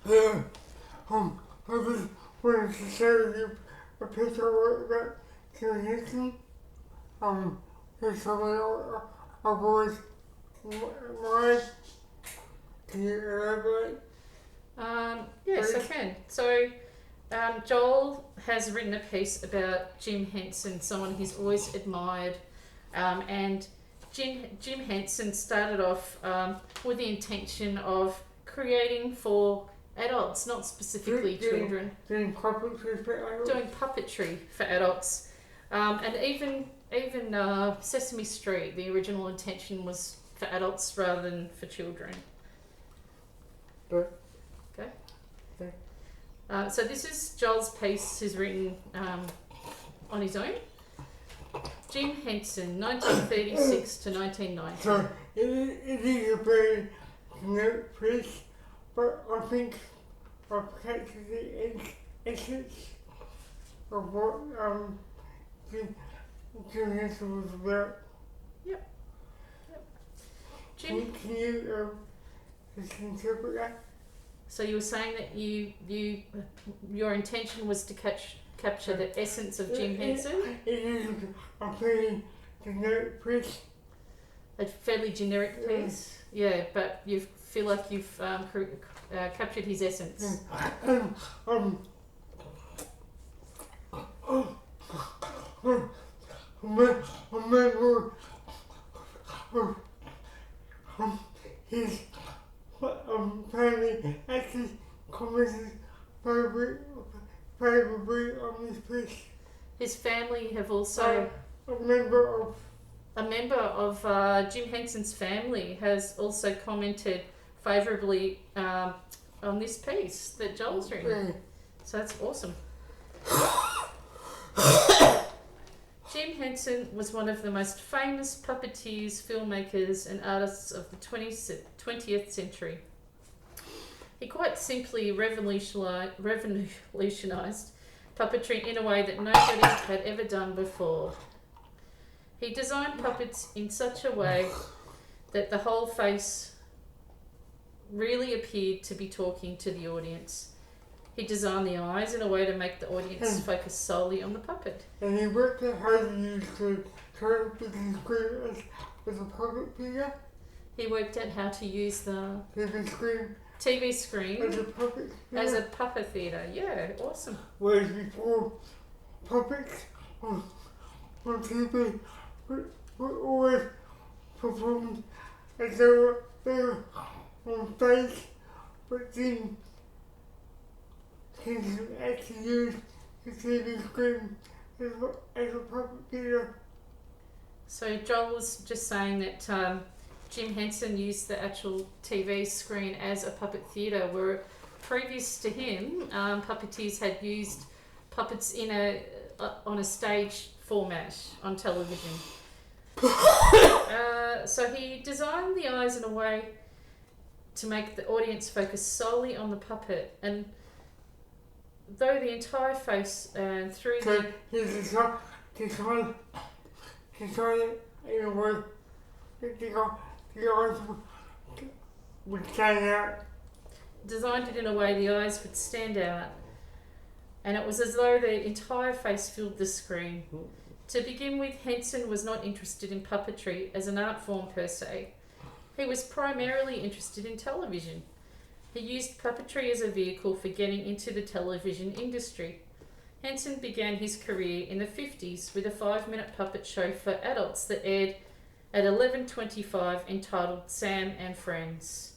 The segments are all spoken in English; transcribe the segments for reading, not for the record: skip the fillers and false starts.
Yeah. I just wanted to show you a picture about Jim Henson. Here's some of boys mine. Can you elaborate? Yes, I can. So, Joel has written a piece about Jim Henson, someone he's always admired, and Jim Henson started off with the intention of creating for adults, not specifically children. Doing puppetry for adults? Doing puppetry for adults. And even Sesame Street, the original intention was for adults rather than for children. Okay. So this is Joel's piece he's written on his own. Jim Henson, 1936 to 1990. So it is a very generic piece, but I think I've captured the essence of what Jim Henson was about. Yep. Can you just interpret that? So you were saying that your intention was to capture the essence of Jim Henson? It is a fairly generic piece. A fairly generic piece? Yeah, but you feel like you've captured his essence. Remember his family actually commented favorably on this piece. His family have also... A member of Jim Henson's family has also commented favourably on this piece that Joel's written. Yeah. So that's awesome. Jim Henson was one of the most famous puppeteers, filmmakers and artists of the 20th century. He quite simply revolutionised puppetry in a way that nobody had ever done before. He designed puppets in such a way that the whole face really appeared to be talking to the audience. He designed the eyes in a way to make the audience focus solely on the puppet. And he worked out how to use the television screen as a puppet figure. He worked out how to use the TV screen as a puppet theatre. Yeah, awesome. Whereas before, puppets on TV were always performed as they were on stage, but then Henson actually used the TV screen as a puppet theatre. So Joel was just saying that Jim Henson used the actual TV screen as a puppet theatre, where previous to him, puppeteers had used puppets on a stage format on television. So he designed the eyes in a way to make the audience focus solely on the puppet, and though the entire face through so he designed it in a way that the eyes would stand out. Designed it in a way the eyes would stand out, and it was as though the entire face filled the screen. To begin with, Henson was not interested in puppetry as an art form per se. He was primarily interested in television. He used puppetry as a vehicle for getting into the television industry. Henson began his career in the 50s with a 5-minute puppet show for adults that aired at 11:25 entitled Sam and Friends.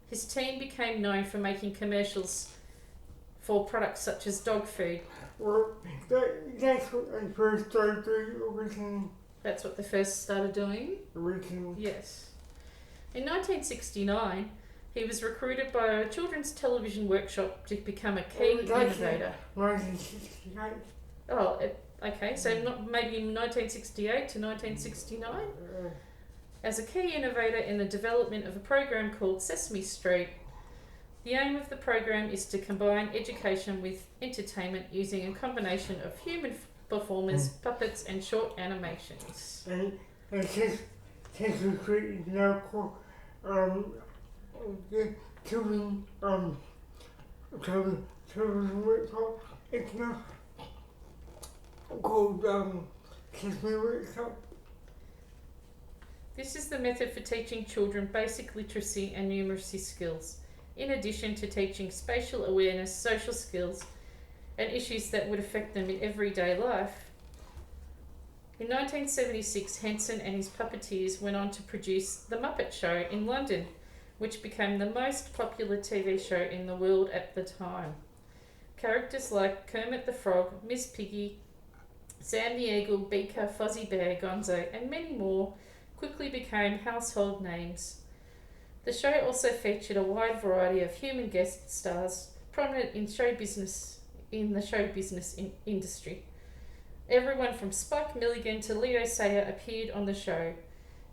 His team became known for making commercials for products such as dog food. Well, that's what they first started doing originally. That's what they first started doing? Originally. Yes. In 1969, he was recruited by a children's television workshop to become a key innovator. 1968. Oh, okay, so maybe 1968 to 1969? As a key innovator in the development of a program called Sesame Street. The aim of the program is to combine education with entertainment using a combination of human performers, puppets and short animations. And Sesame Street is now called the children's children's workshop. It's not called Sesame Workshop. This is the method for teaching children basic literacy and numeracy skills, in addition to teaching spatial awareness, social skills, and issues that would affect them in everyday life. In 1976, Henson and his puppeteers went on to produce The Muppet Show in London, which became the most popular TV show in the world at the time. Characters like Kermit the Frog, Miss Piggy, Sam the Eagle, Beaker, Fuzzy Bear, Gonzo, and many more quickly became household names. The show also featured a wide variety of human guest stars prominent in the show business industry. Everyone from Spike Milligan to Leo Sayer appeared on the show.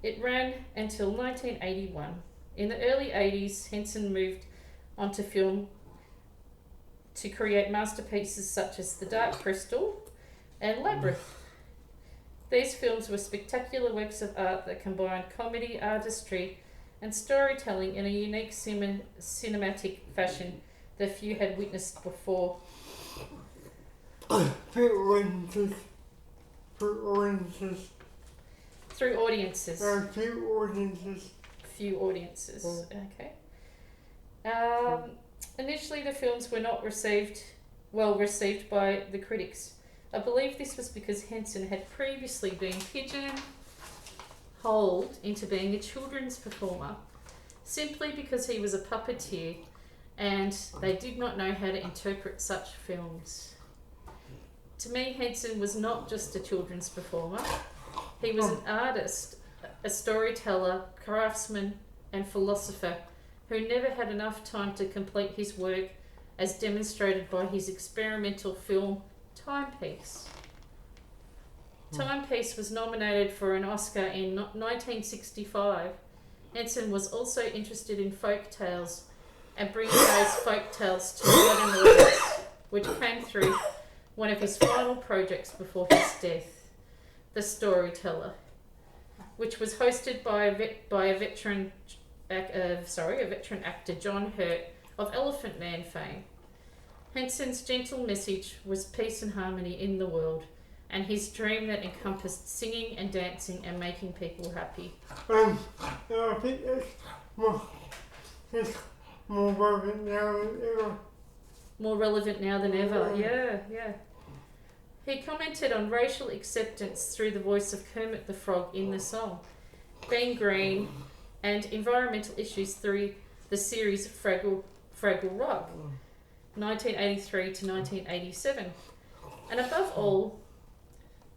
It ran until 1981. In the early 80s, Henson moved on to film to create masterpieces such as The Dark Crystal and Labyrinth. These films were spectacular works of art that combined comedy, artistry, and storytelling in a unique cinematic fashion that few had witnessed before. Through audiences. Few audiences. Okay. Initially, the films were not well received by the critics. I believe this was because Henson had previously been pigeonholed into being a children's performer, simply because he was a puppeteer, and they did not know how to interpret such films. To me, Henson was not just a children's performer. He was an artist, a storyteller, craftsman, and philosopher who never had enough time to complete his work, as demonstrated by his experimental film Timepiece. Timepiece was nominated for an Oscar in 1965. Henson was also interested in folk tales and bringing those folk tales to a modern audience, which came through one of his final projects before his death, The Storyteller, which was hosted by a veteran actor, John Hurt, of Elephant Man fame. Henson's gentle message was peace and harmony in the world, and his dream that encompassed singing and dancing and making people happy. I think it's more relevant now than ever. More relevant now than ever, yeah. He commented on racial acceptance through the voice of Kermit the Frog in the song, being green, and environmental issues through the series Fraggle Rock, 1983 to 1987. And above all,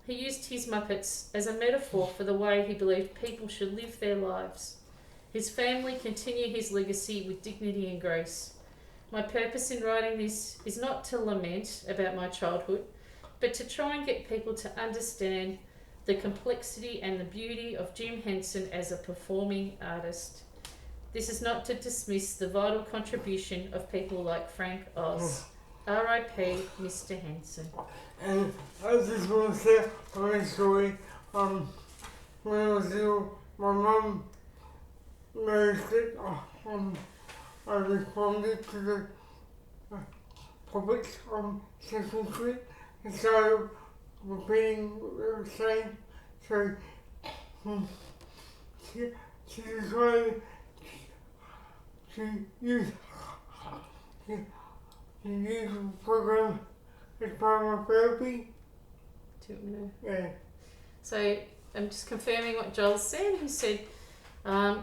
he used his Muppets as a metaphor for the way he believed people should live their lives. His family continued his legacy with dignity and grace. My purpose in writing this is not to lament about my childhood, but to try and get people to understand the complexity and the beauty of Jim Henson as a performing artist. This is not to dismiss the vital contribution of people like Frank Oz. R.I.P. Mr. Henson. And I just want to say a story. When I was little, my mum noticed it. I responded to the public Sesame Street and started repeating what they were saying. So she decided to use the program as part of my therapy. Yeah. So I'm just confirming what Joel said. He said,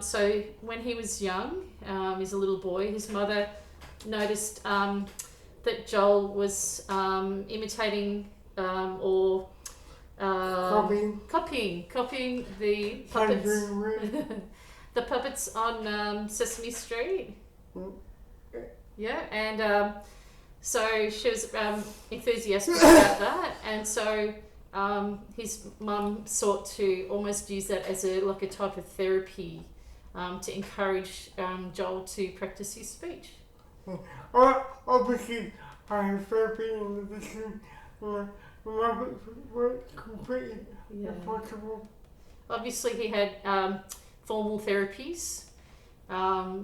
so when he was young, as a little boy, his mother noticed that Joel was imitating or copying the puppets, the puppets on Sesame Street. Yeah, and so she was enthusiastic about that, and so his mum sought to almost use that as a type of therapy to encourage Joel to practice his speech. Obviously, I have therapy in addition. The Muppets were completely impossible. Obviously, he had formal therapies,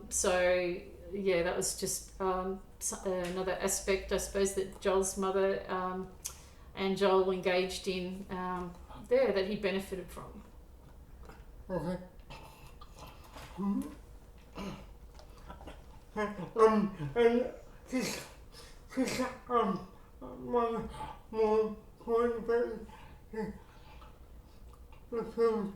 so yeah, that was just another aspect, I suppose, that Joel's mother and Joel engaged in there that he benefited from. Okay. And just one more point about the film.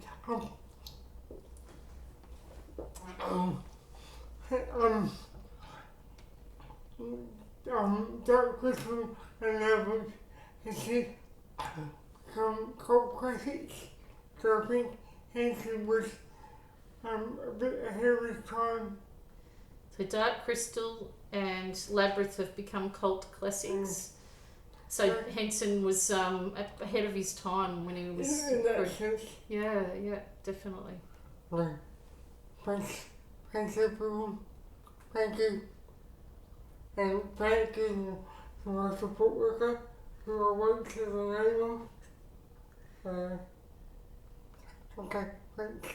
Dark Crystal and Albert has hit some cult classics, so I think Henson was a bit ahead of his time. So Dark Crystal and Labyrinth have become cult classics. So Henson was ahead of his time when he was... In that sense. Yeah, definitely. Right. Thanks everyone. Thank you. And thank you to my support worker who I won't say the name of. Okay, thanks.